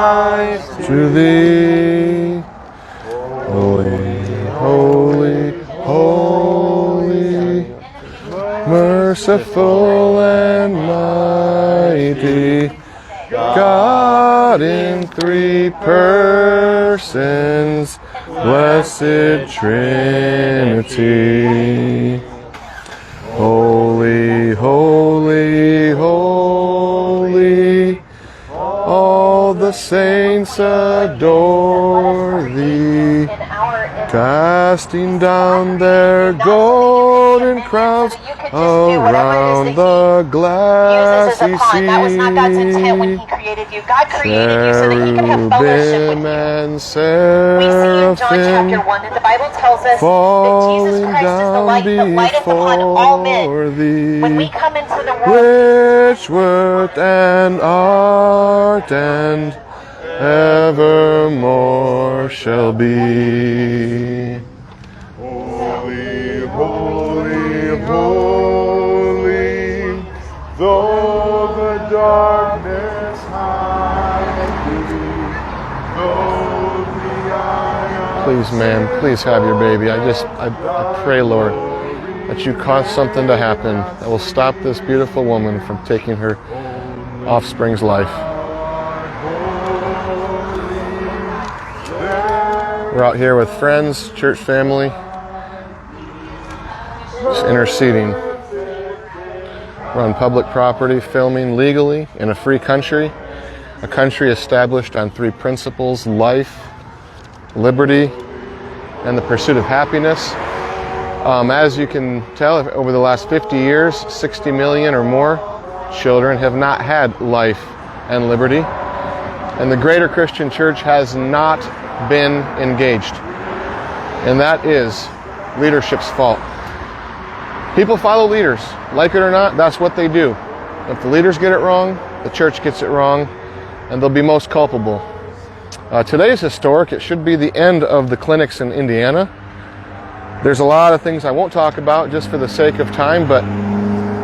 rise to thee. Holy, holy, holy, merciful and mighty, God in three persons, blessed Trinity. Holy, holy, holy, all the saints adore thee, casting down their golden crowns around the glassy sea. That was not God's intent when He created you. God created you so that He could have fellowship with you. And We see in John chapter 1 that the Bible tells us that Jesus Christ is the light that lighteth upon all men. When we come into the world, which wert and art and evermore shall be. Holy, holy, holy, though the darkness hide thee, though the eye. Please, ma'am, please have your baby. I pray, Lord, that you cause something to happen that will stop this beautiful woman from taking her offspring's life. We're out here with friends, church family, just interceding. We're on public property, filming legally in a free country, a country established on three principles: life, liberty, and the pursuit of happiness. As you can tell, over the last 50 years, 60 million or more children have not had life and liberty. And the greater Christian church has not been engaged. And that is leadership's fault. People follow leaders. Like it or not, that's what they do. If the leaders get it wrong, the church gets it wrong, and they'll be most culpable. Today is historic. It should be the end of the clinics in Indiana. There's a lot of things I won't talk about just for the sake of time, but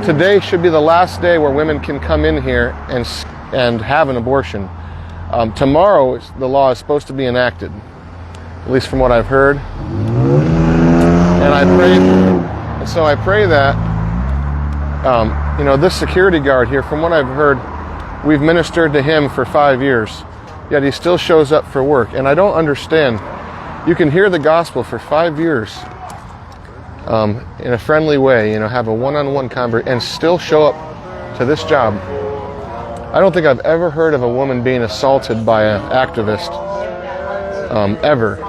today should be the last day where women can come in here and have an abortion. Tomorrow, the law is supposed to be enacted, at least from what I've heard. And I pray that, this security guard here, from what I've heard, we've ministered to him for 5 years, yet he still shows up for work. And I don't understand. You can hear the gospel for 5 years in a friendly way, have a one-on-one conversation, and still show up to this job. I don't think I've ever heard of a woman being assaulted by an activist, ever.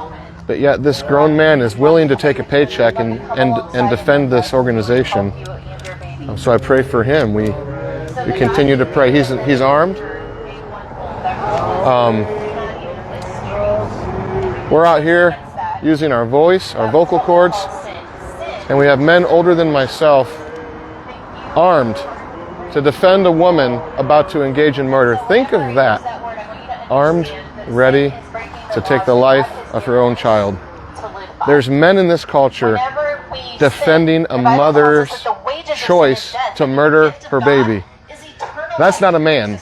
But yet this grown man is willing to take a paycheck and defend this organization. So I pray for him. We continue to pray. He's armed. We're out here using our voice, our vocal cords, and we have men older than myself armed to defend a woman about to engage in murder. Think of that. Armed, ready to take the life of her own child. There's men in this culture defending a mother's choice to murder her baby. That's not a man.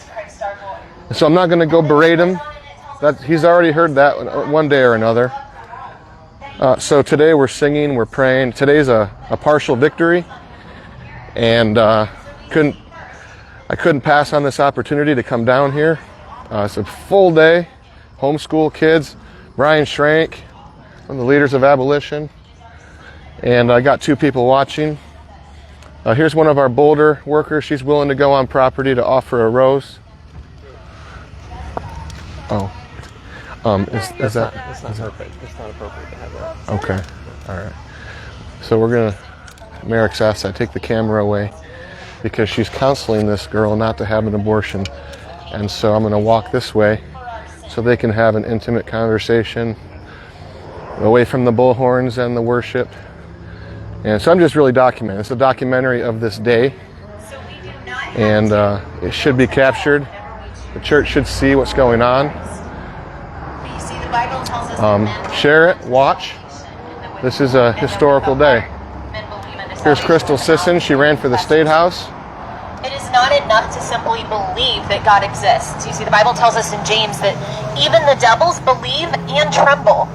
So I'm not going to go berate him. He's already heard that one day or another. So today we're singing, we're praying. Today's a partial victory, and I couldn't pass on this opportunity to come down here. It's a full day, homeschool kids. Brian Schrank, one of the leaders of abolition, and I got 2 people watching. Here's one of our Boulder workers. She's willing to go on property to offer a rose. Oh. Is that? It's not appropriate. It's not appropriate to have that. Okay. All right. So we're gonna. Merrick's asked I take the camera away because she's counseling this girl not to have an abortion, and so I'm gonna walk this way so they can have an intimate conversation away from the bullhorns and the worship. And so I'm just really documenting. It's a documentary of this day, and it should be captured. The church should see what's going on. Share it, watch. This is a historical day. Here's Crystal Sisson. She ran for the State House. not enough to simply believe that God exists. You see, the Bible tells us in James that even the devils believe and tremble.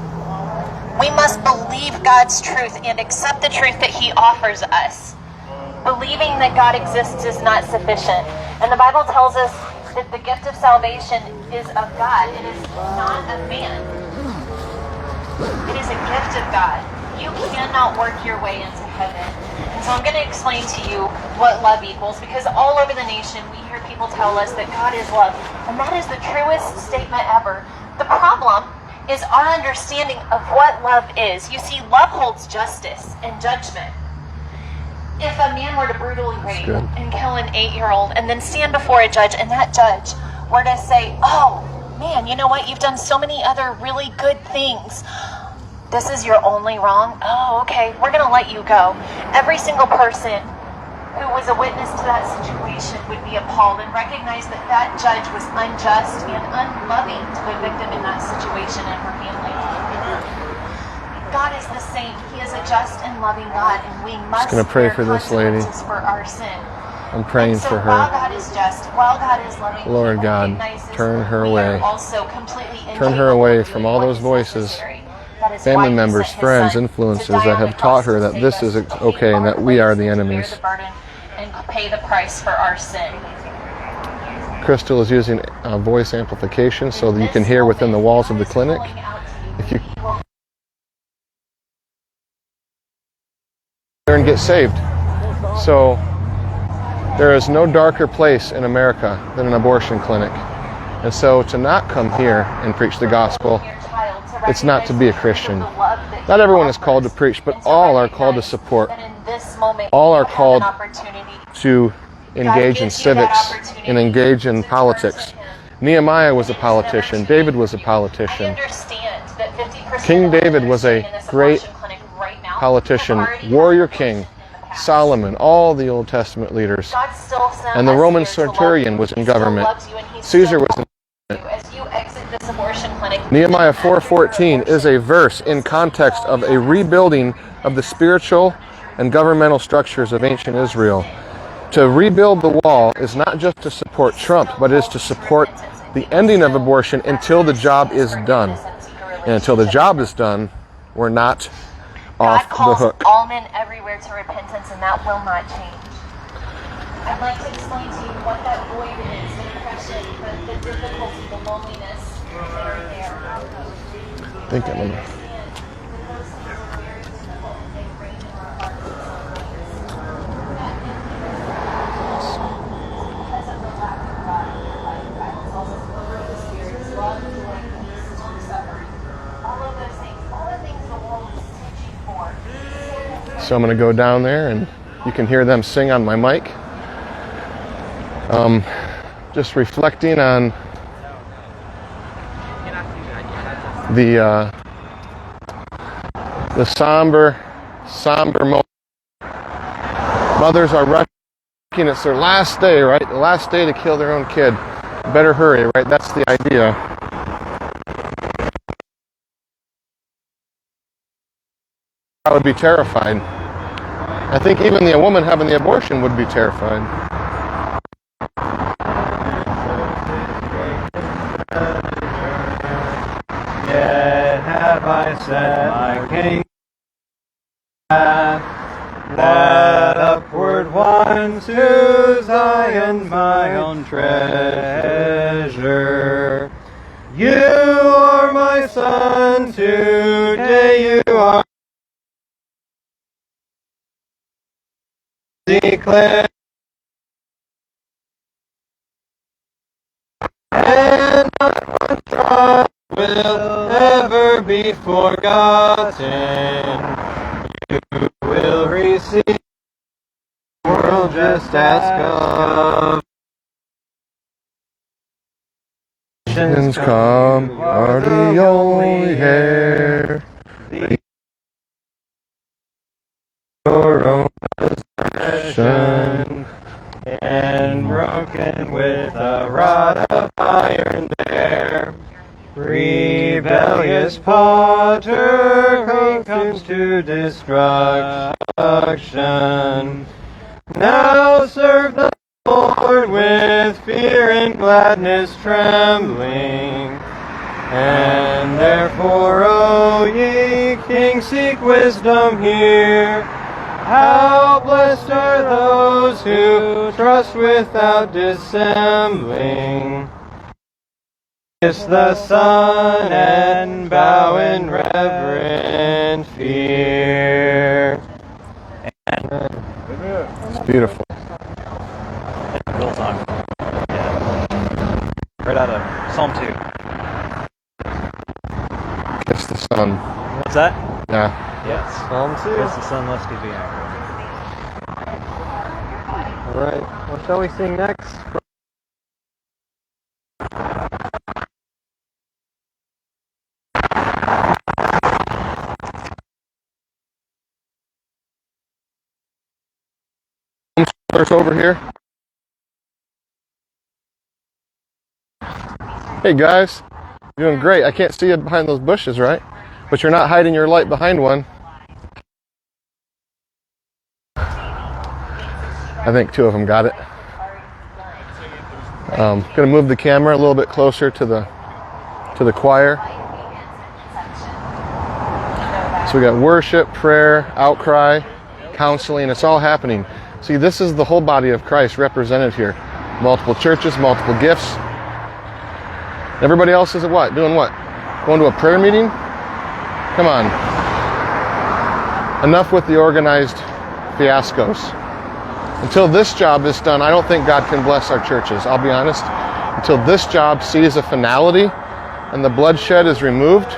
We must believe God's truth and accept the truth that he offers us. Believing that God exists is not sufficient. And the Bible tells us that the gift of salvation is of God. It is not of man. It is a gift of God. You cannot work your way into heaven. And so I'm going to explain to you what love equals, because all over the nation we hear people tell us that God is love. And that is the truest statement ever. The problem is our understanding of what love is. You see, love holds justice and judgment. If a man were to brutally rape and kill an 8-year-old and then stand before a judge, and that judge were to say, oh, man, you know what? You've done so many other really good things. This is your only wrong? Oh, okay, we're going to let you go. Every single person who was a witness to that situation would be appalled and recognize that that judge was unjust and unloving to the victim in that situation and her family. God is the same. He is a just and loving God, and we must just gonna pray for this lady. For our sin. I'm praying for her. While God is just, while God is loving, Lord God, turn her away. Turn her away from all those voices, family members, friends, influences that have taught her that this is okay and that we are the enemies. And pay the price for our sin. Crystal is using voice amplification so that you can hear within the walls of the clinic. If you and get saved. So there is no darker place in America than an abortion clinic. And so to not come here and preach the gospel, it's not to be a Christian. Not everyone is called to preach, but all are called to support. All are called to engage in civics and engage in politics. Nehemiah was a politician. David was a politician. King David was a great politician, warrior king. Solomon, all the Old Testament leaders. And the Roman centurion was in government. Caesar was in government. Nehemiah 4:14 is a verse in context of a rebuilding of the spiritual and governmental structures of ancient Israel. To rebuild the wall is not just to support Trump, but is to support the ending of abortion until the job is done. And until the job is done, we're not off the hook. All men everywhere to repentance, and that will not change. I'd like to explain to you what that void is, the depression, the difficulty, the loneliness that are there. I think I'm gonna... So I'm going to go down there and you can hear them sing on my mic. Just reflecting on the somber moment. Mothers are rushing. It's their last day, right? The last day to kill their own kid. Better hurry, right? That's the idea. I would be terrified. I think even the woman having the abortion would be terrified. Yet have I set my king that upward one to Zion, my own treasure. You are my son, today you are. Declare and not one trial will ever be forgotten. You will receive the world just ask of. Nations come, you are the only heir. Your own possession, and broken with a rod of iron there. Rebellious potter who comes to destruction. Now serve the Lord. Lord with fear and gladness trembling. And therefore, O ye kings, seek wisdom here. How blessed are those who trust without dissembling. Kiss the Son and bow in reverent fear. It's beautiful. Real song. Yeah. Right out of Psalm 2. Kiss the Son. What's that? Yeah. Yes. Psalm 2. Yes, the sun left to be angry. All right. What shall we sing next? Verse over here. Hey guys, doing great. I can't see you behind those bushes, right? But you're not hiding your light behind one. I think two of them got it. Gonna move the camera a little bit closer to the choir. So we got worship, prayer, outcry, counseling. It's all happening. See, this is the whole body of Christ represented here. Multiple churches, multiple gifts. Everybody else is at what? Doing what? Going to a prayer meeting? Come on. Enough with the organized fiascos. Until this job is done, I don't think God can bless our churches. I'll be honest. Until this job sees a finality and the bloodshed is removed,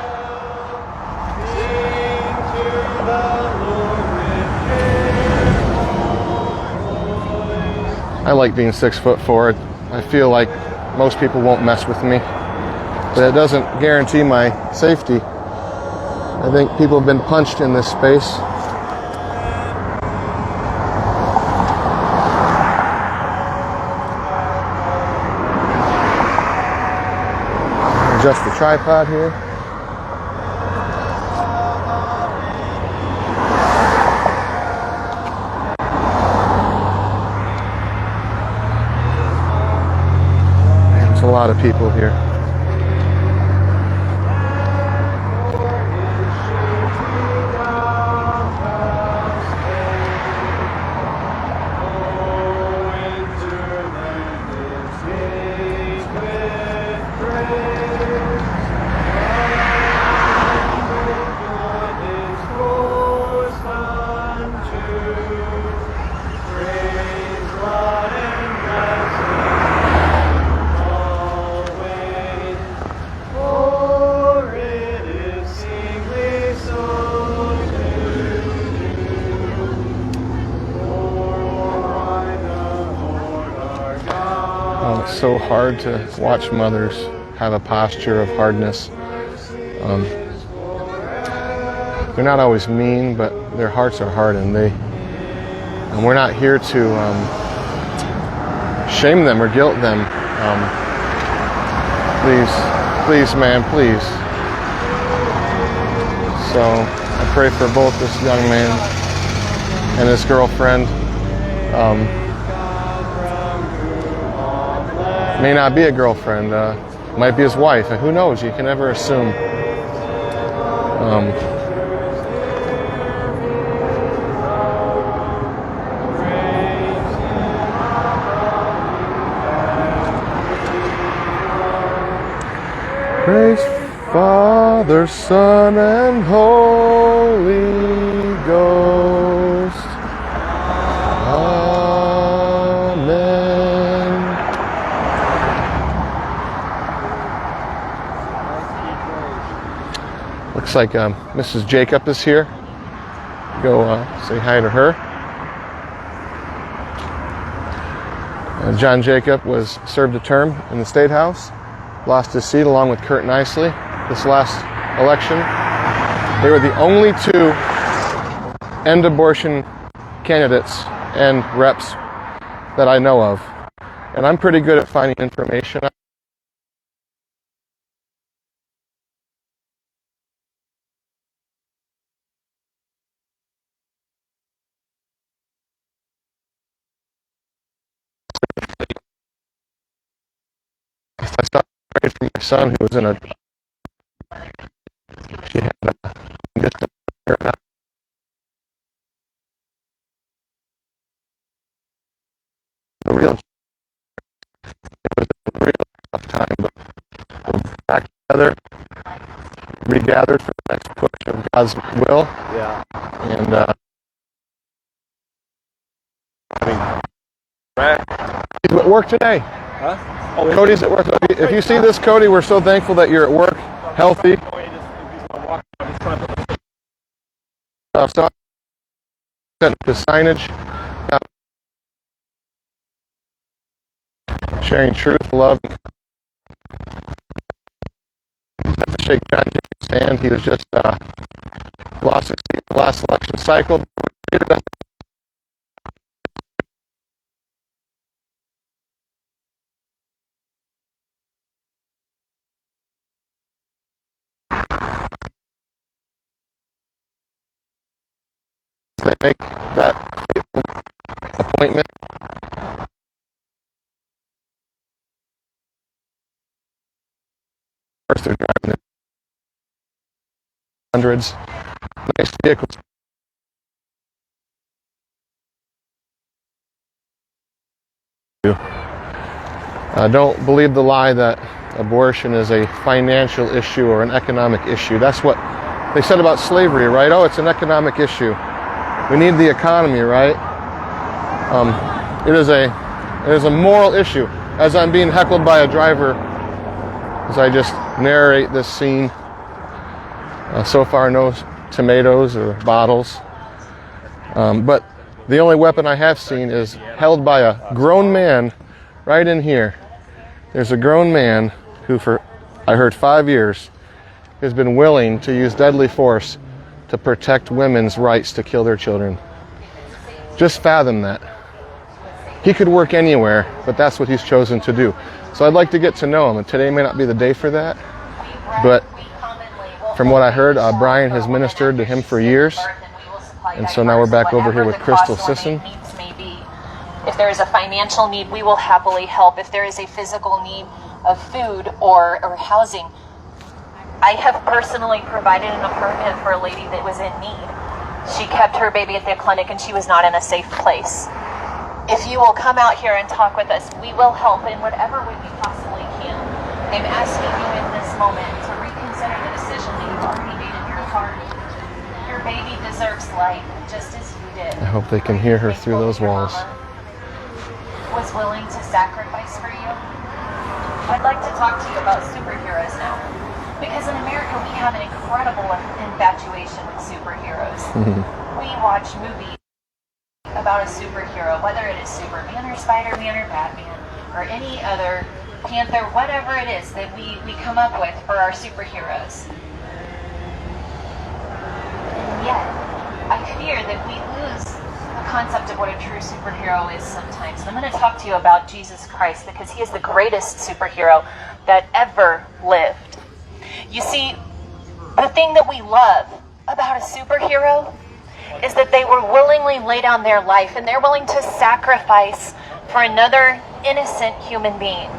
I like being 6'4". I feel like most people won't mess with me, but it doesn't guarantee my safety. I think people have been punched in this space. Adjust the tripod here. There's a lot of people here. Oh, it's so hard to watch mothers have a posture of hardness. They're not always mean, but their hearts are hardened. And we're not here to shame them or guilt them. Please, man, please. So I pray for both this young man and his girlfriend. May not be a girlfriend, might be his wife. Who knows? You can never assume. Praise Father, Son, and Holy Ghost. Amen. Looks like Mrs. Jacob is here. Go say hi to her. John Jacob was served a term in the State House. Lost his seat along with Kurt Nicely this last election. They were the only two end abortion candidates and reps that I know of. And I'm pretty good at finding information. I saw prayed for my son who was in a. She had just a real tough time, but we're back together, regathered for the next push of God's will. Yeah. And he's at work today. Huh? Oh, Cody's at work. If you see this, Cody, we're so thankful that you're at work, healthy. So the signage, sharing truth, love. To shake John Jacobs' hand. He was just lost his seat in the last election cycle. They make that appointment. First, they're driving in hundreds, nice vehicles. Don't believe the lie that abortion is a financial issue or an economic issue. That's what they said about slavery, right? Oh, it's an economic issue. We need the economy, right? It is a moral issue. As I'm being heckled by a driver, as I just narrate this scene, so far no tomatoes or bottles, but the only weapon I have seen is held by a grown man right in here. There's a grown man who, for I heard 5 years, has been willing to use deadly force to protect women's rights to kill their children. Just fathom that. He could work anywhere, but that's what he's chosen to do. So I'd like to get to know him, and today may not be the day for that, but from what I heard, Brian has ministered to him for years, and so now we're back over here with Crystal Sisson. If there is a financial need, we will happily help. If there is a physical need of food or housing, I have personally provided an apartment for a lady that was in need. She kept her baby at the clinic and she was not in a safe place. If you will come out here and talk with us, we will help in whatever way we possibly can. I'm asking you in this moment to reconsider the decision that you've already made in your heart. Your baby deserves life, just as you did. I hope they can hear her through those walls. Was willing to sacrifice for you. I'd like to talk to you about superheroes now. Because in America, we have an incredible infatuation with superheroes. We watch movies about a superhero, whether it is Superman or Spider-Man or Batman or any other Panther, whatever it is that we come up with for our superheroes. And yet, I fear that we lose the concept of what a true superhero is sometimes. And I'm going to talk to you about Jesus Christ because he is the greatest superhero that ever lived. You see, the thing that we love about a superhero is that they will willingly lay down their life and they're willing to sacrifice for another innocent human being.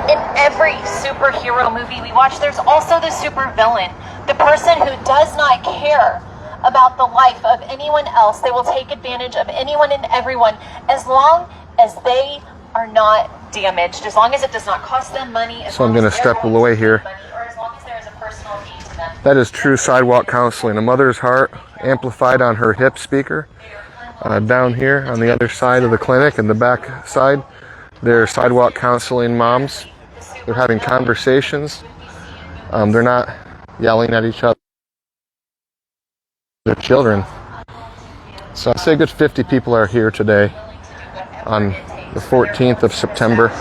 In every superhero movie we watch, there's also the supervillain, the person who does not care about the life of anyone else. They will take advantage of anyone and everyone as long as they are not damaged, as long as it does not cost them money. So I'm going to step away here. Or as long as there is a personal need to them. That is true sidewalk counseling. A mother's heart amplified on her hip speaker. Down here on the other side of the clinic, in the back side, they're sidewalk counseling moms. They're having conversations. They're not yelling at each other. Their children. So I say a good 50 people are here today on the 14th of September.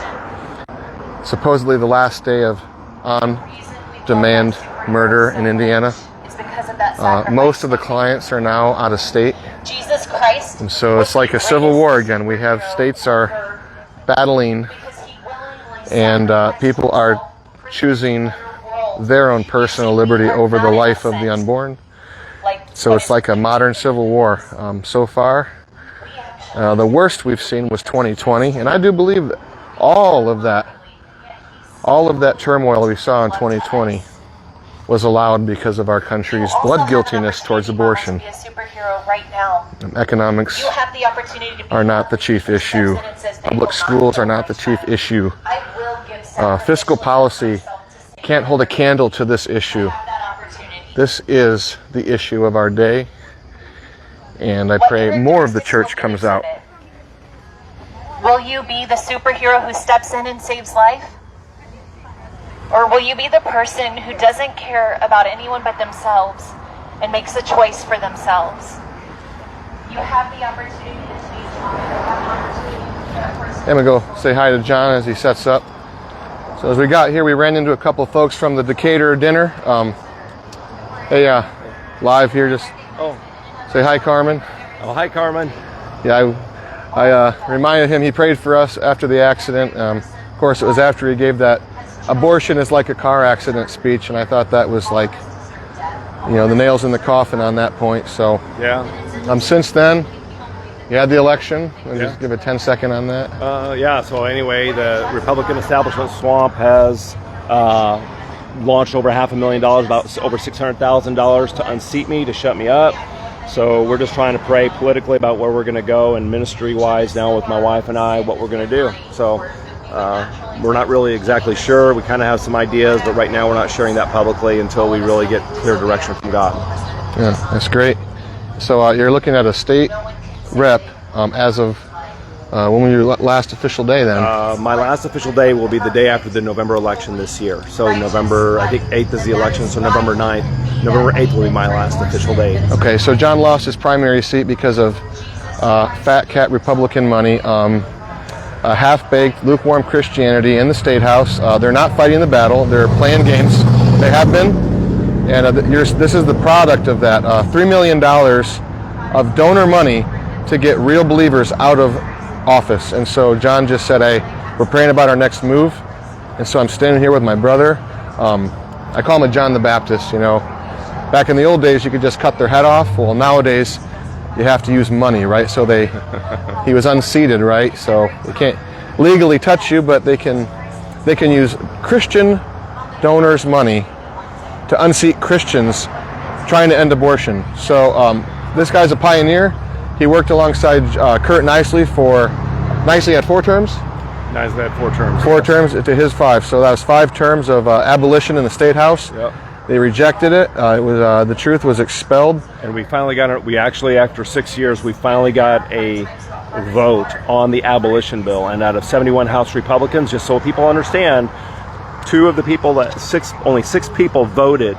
Supposedly the last day of on-demand murder in Indiana. Most of the clients are now out of state. Jesus Christ. And so it's like a civil war again. We have states are battling and people are choosing their own personal liberty over the life of the unborn. So it's like a modern civil war. So far, the worst we've seen was 2020, and I do believe that all of that All of that turmoil we saw in 2020 was allowed because of our country's blood guiltiness towards abortion. Be a superhero right now. Economics You have the opportunity to be are not the chief issue. Public schools are not the chief issue. I will give Fiscal policy can't hold a candle to this issue. that opportunity. This is the issue of our day, and I pray more of the church comes out. Will you be the superhero who steps in and saves life? Or will you be the person who doesn't care about anyone but themselves and makes a choice for themselves? You have the opportunity to change. You have an opportunity. I'm gonna go say hi to John as he sets up. So as we got here, we ran into a couple folks from the Decatur dinner. Live here, just say hi, Carmen. Oh, hi, Carmen. Yeah, I reminded him he prayed for us after the accident. Of course, it was after he gave that abortion is like a car accident speech, and I thought that was like, the nails in the coffin on that point. So Yeah. since then, you had the election. I'll Yeah. just give a 10-second on that. So anyway, the Republican establishment swamp has launched over $500,000, about over $600,000 to unseat me, to shut me up. So we're just trying to pray politically about where we're going to go, and ministry-wise now with my wife and I, what we're going to do. So we're not really exactly sure. We kind of have some ideas, but right now we're not sharing that publicly until we really get clear direction from God. Yeah, that's great. So you're looking at a state rep as of when was your last official day then? My last official day will be the day after the November election this year. So November, I think 8th is the election, so November 9th. November 8th will be my last official day. Okay, so John lost his primary seat because of fat cat Republican money, half-baked, lukewarm Christianity in the State House. They're not fighting the battle. They're playing games. They have been. And this is the product of that. $3 million of donor money to get real believers out of office. And so John just said, hey, we're praying about our next move. And so I'm standing here with my brother. I call him a John the Baptist, Back in the old days, you could just cut their head off. Well, nowadays, you have to use money, right? So he was unseated, right? So they can't legally touch you, but they can use Christian donors' money to unseat Christians trying to end abortion. So this guy's a pioneer. He worked alongside Kurt Nicely Nicely had 4 terms? Nicely had 4 terms. 4 terms to his 5. So that was 5 terms of abolition in the State House. Yep. They rejected it. The truth was expelled. And we finally got it. We actually, after 6 years, we finally got a vote on the abolition bill. And out of 71 House Republicans, just so people understand, only 6 people voted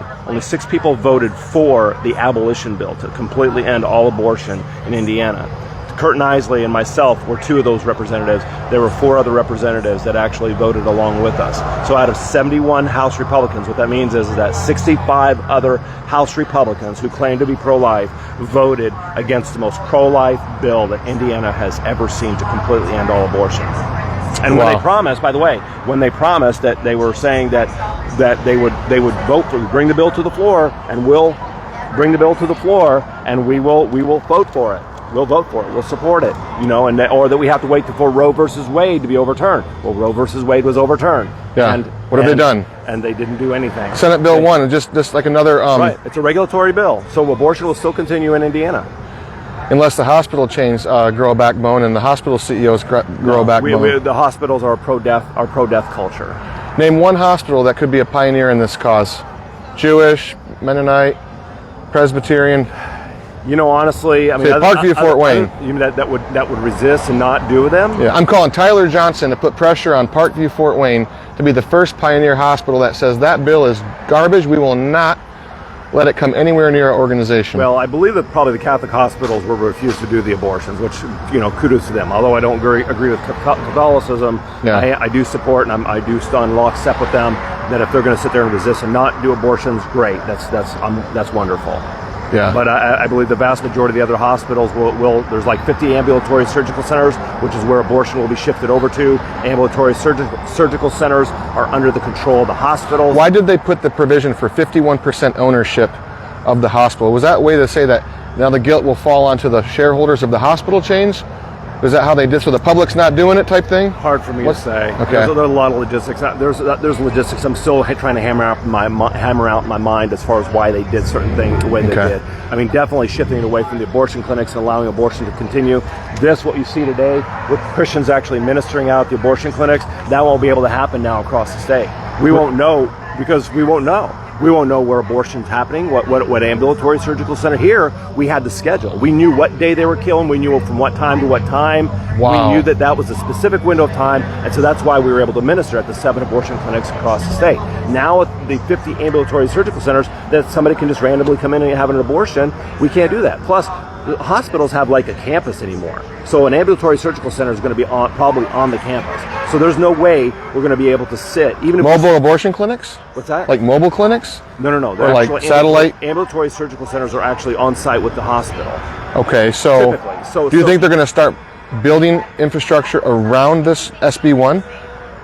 for the abolition bill to completely end all abortion in Indiana. Kurt Nicely and myself were 2 of those representatives. There were 4 other representatives that actually voted along with us. So out of 71 House Republicans, what that means is that 65 other House Republicans who claim to be pro-life voted against the most pro-life bill that Indiana has ever seen to completely end all abortion. And when they promised, by the way, that they were saying that they would vote for, bring the bill to the floor, and we'll bring the bill to the floor, and we will vote for it. We'll vote for it. We'll support it. Or that we have to wait for Roe versus Wade to be overturned. Well, Roe versus Wade was overturned. Yeah. And what have they done? And they didn't do anything. Senate Bill 1, and just like another. Right. It's a regulatory bill, so abortion will still continue in Indiana. Unless the hospital chains grow a backbone and the hospital CEOs grow a backbone. The hospitals are pro-death culture. Name one hospital that could be a pioneer in this cause. Jewish, Mennonite, Presbyterian. Honestly, I mean, Parkview, Fort Wayne. You mean that would resist and not do them? Yeah, I'm calling Tyler Johnson to put pressure on Parkview, Fort Wayne to be the first pioneer hospital that says that bill is garbage. We will not let it come anywhere near our organization. Well, I believe that probably the Catholic hospitals will refuse to do the abortions, which, kudos to them. Although I don't agree with Catholicism, yeah. I do support, and I do stand lockstep with them, that if they're going to sit there and resist and not do abortions, great. That's wonderful. Yeah. But I believe the vast majority of the other hospitals will there's like 50 ambulatory surgical centers, which is where abortion will be shifted over to. Ambulatory surgical centers are under the control of the hospitals. Why did they put the provision for 51% ownership of the hospital? Was that a way to say that now the guilt will fall onto the shareholders of the hospital chains? Is that how they did? So the public's not doing it type thing? Hard for me What? to say. Okay. There's a lot of logistics. There's logistics. I'm still trying to hammer out in my mind as far as why they did certain things the way they Okay. did. I mean, definitely shifting it away from the abortion clinics and allowing abortion to continue. What you see today with Christians actually ministering out at the abortion clinics, that won't be able to happen now across the state. We won't know because we won't know. We won't know where abortion's happening, what ambulatory surgical center. Here, we had the schedule. We knew what day they were killing. We knew from what time to what time. Wow. We knew that was a specific window of time, and so that's why we were able to minister at the 7 abortion clinics across the state. Now at the 50 ambulatory surgical centers, that somebody can just randomly come in and have an abortion, we can't do that. Plus, the hospitals have like a campus anymore. So an ambulatory surgical center is going to be probably on the campus. So there's no way we're going to be able to sit, even if Mobile abortion clinics? What's that? Like mobile clinics? No. Or like actual satellite? ambulatory surgical centers are actually on site with the hospital. Okay, so Typically. So- do you so- think they're going to start building infrastructure around this SB1?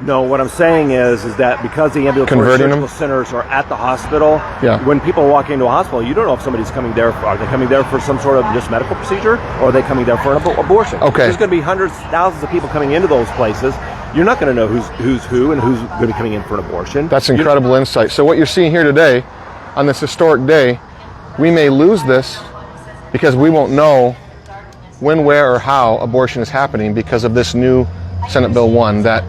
No, what I'm saying is that because the ambulatory Converting surgical them? centers are at the hospital, Yeah. when people walk into a hospital, you don't know if somebody's coming there are they coming there for some sort of just medical procedure, or are they coming there for an abortion? Okay. There's going to be hundreds, thousands of people coming into those places. You're not going to know who's who and who's going to be coming in for an abortion. That's incredible insight. So what you're seeing here today, on this historic day, we may lose this because we won't know when, where, or how abortion is happening because of this new Senate Bill 1 that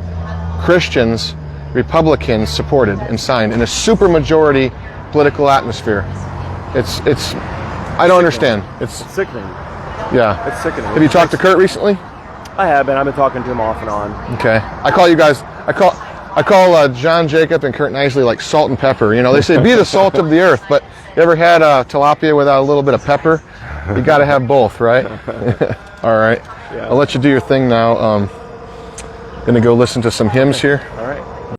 Christians, Republicans supported and signed in a supermajority political atmosphere. It's I don't understand. It's sickening. yeah. It's sickening. Have you talked to Kurt recently? I have been. I've been talking to him off and on. Okay. I call you guys. I call John Jacob and Kurt Knisley like salt and pepper. You know, they say be the salt of the earth, but you ever had tilapia without a little bit of pepper? You got to have both, right? All right. Yeah. I'll let you do your thing now. Gonna go listen to some hymns here. All right.